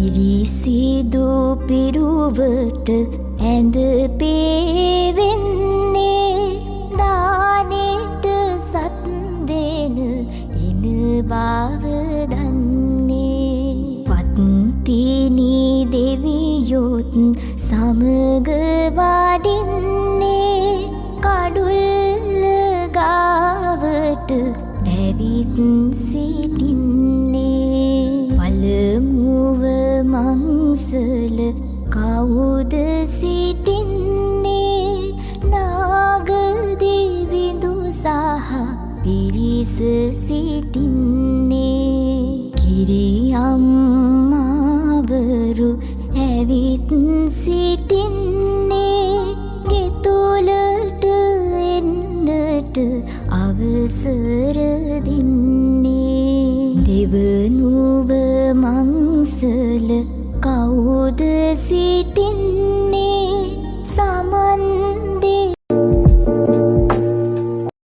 පිරිසිදු පිරුවට ඇඳ පේවෙන්නේ දානෙට සත් දෙන එන බව දන්නේ පත්තිනි දෙවියොත් සමග වඩින්නේ කඩුල්ල ගාවට ඇවිත් සිටින්නේ පළමුව මංසල කවුද සිටින්නේ නාගදෙවිඳු සහ පිරිස සිටින්නේ කිරියම්මාවරු ඇවිත් සිටින්නේ ගෙතුලට එන්නට අවසර දෙන්නේ දෙවනුව මංසල කවුද සිටින්නේ